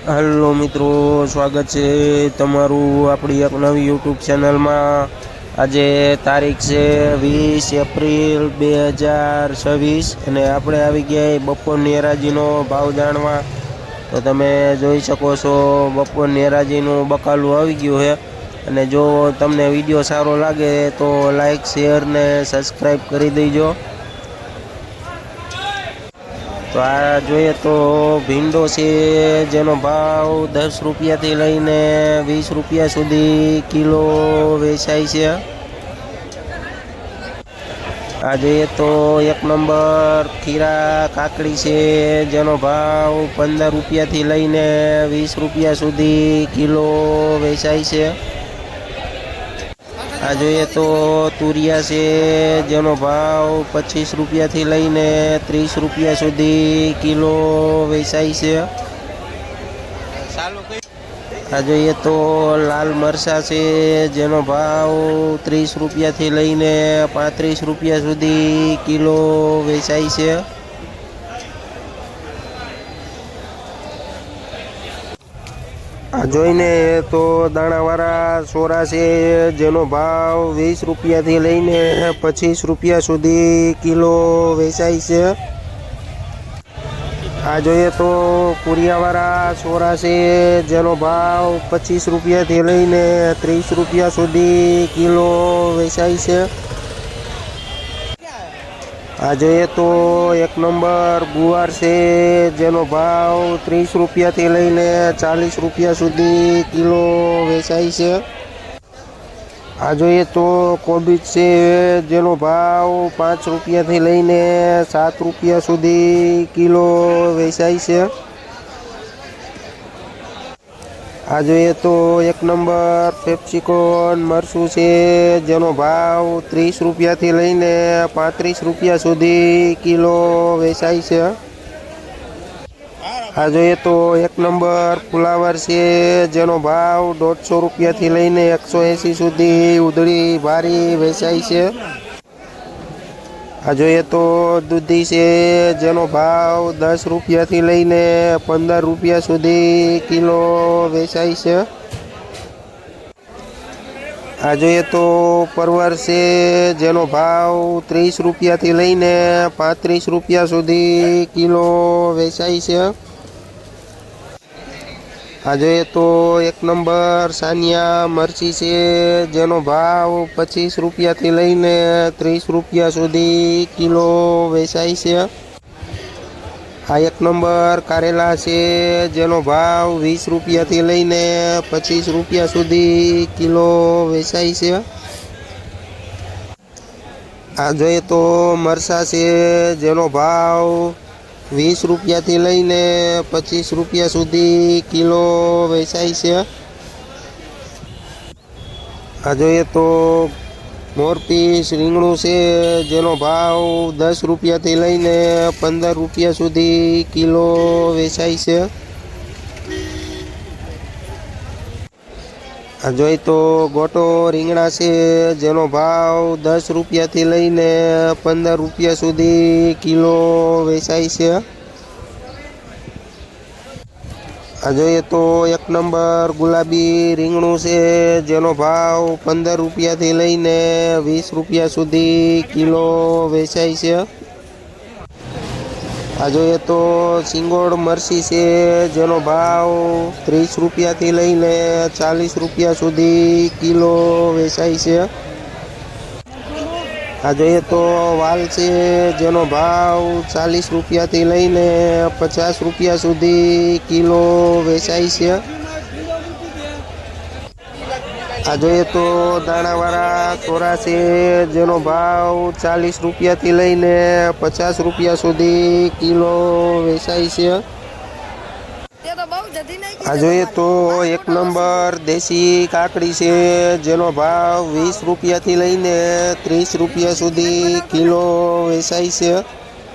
Hello મિત્રો, સ્વાગત છે તમારું આપણી એક નવી યુટ્યુબ ચેનલમાં। આજે તારીખ છે 20 એપ્રિલ 2026 અને આપણે આવી ગયા બપોરની હરાજીનો ભાવ જાણવા। તો તમે જોઈ શકો છો બપોરની હરાજીનું બકાલું આવી ગયું છે। અને જો તમને વિડીયો સારો લાગે તો લાઈક શેર ને સબસ્ક્રાઈબ કરી દેજો। તો આ જોઈએ તો ભીંડો છે જેનો ભાવ 10 રૂપિયાથી લઈને 20 રૂપિયા સુધી કિલો વેચાય છે। આ જોઈએ તો એક નંબર ખીરા કાકડી છે જેનો ભાવ 15 રૂપિયાથી લઈને 20 રૂપિયા સુધી કિલો વેચાય છે। આ જોઈએ તો તુરિયા છે જેનો ભાવ 25 રૂપિયાથી લઈને 30 રૂપિયા સુધી કિલો વેચાય છે। આ જોઈએ તો લાલ મરચાં છે જેનો ભાવ 30 રૂપિયાથી લઈને 35 રૂપિયા સુધી કિલો વેચાય છે। આ જોઈને તો દાણાવાળા સોરા છે જેનો ભાવ 20 રૂપિયાથી લઈને 25 રૂપિયા સુધી કિલો વેચાય છે। આ જોઈએ તો કુરિયાવાળા સોરા છે જેનો ભાવ 25 રૂપિયાથી લઈને 30 રૂપિયા સુધી કિલો વેચાય છે। આ જોઈએ તો એક નંબર ગુવાર છે જેનો ભાવ 30 રૂપિયાથી લઈને 40 રૂપિયા સુધી કિલો વેચાય છે। આ જોઈએ તો કોબીજ છે જેનો ભાવ 5 રૂપિયાથી લઈને 7 રૂપિયા સુધી કિલો વેચાય છે। આ જોઈએ તો એક નંબર પેપ્સિકોન મરચું છે જેનો ભાવ 30 રૂપિયાથી લઈને 35 રૂપિયા સુધી કિલો વેચાય છે। આ જોઈએ તો એક નંબર ફુલાવર છે જેનો ભાવ 150 રૂપિયાથી લઈને 180 સુધી ઉધળી ભારી વેચાય છે। આ જોઈએ તો દૂધી છે જેનો ભાવ 10 રૂપિયાથી લઈને 15 રૂપિયા સુધી કિલો વેચાય છે। આ જોઈએ તો પરવર છે જેનો ભાવ 30 રૂપિયાથી લઈને 35 રૂપિયા સુધી કિલો વેચાય છે। આ જોઈએ તો એક નંબર સાનિયા મરચી છે જેનો ભાવ 25 રૂપિયાથી લઈને 30 રૂપિયા સુધી કિલો વેચાય છે। આ એક નંબર કારેલા છે જેનો ભાવ 20 રૂપિયાથી લઈને 25 રૂપિયા સુધી કિલો વેચાય છે। આ જોઈએ તો મરચાં છે જેનો ભાવ 20 રૂપિયાથી લઈને 25 રૂપિયા સુધી કિલો વેચાય છે। આ જોઈએ તો મોરપીસ રીંગણું છે જેનો ભાવ 10 રૂપિયાથી લઈને 15 રૂપિયા સુધી કિલો વેચાય છે। આ જોઈએ તો ગોટો રીંગણા છે જેનો ભાવ 10 રૂપિયાથી લઈને 15 રૂપિયા સુધી કિલો વેચાય છે। આ જોઈએ તો એક નંબર ગુલાબી રીંગણું છે જેનો ભાવ 15 રૂપિયાથી લઈને 20 રૂપિયા સુધી કિલો વેચાય છે। આ જોઈએ તો સિંગોડ મરચી છે જેનો ભાવ 30 રૂપિયાથી લઈને 40 રૂપિયા સુધી કિલો વેચાય છે। આ જોઈએ તો વાલ છે જેનો ભાવ 40 રૂપિયાથી લઈને 50 રૂપિયા સુધી કિલો વેચાય છે। આ જોઈએ તો દાણાવાળા ચોરા છે જેનો ભાવ 40 રૂપિયાથી લઈને 50 રૂપિયા સુધી કિલો વેચાય છે। આ જોઈએ તો એક નંબર દેશી કાકડી છે જેનો ભાવ 20 રૂપિયાથી લઈને 30 રૂપિયા સુધી કિલો વેચાય છે।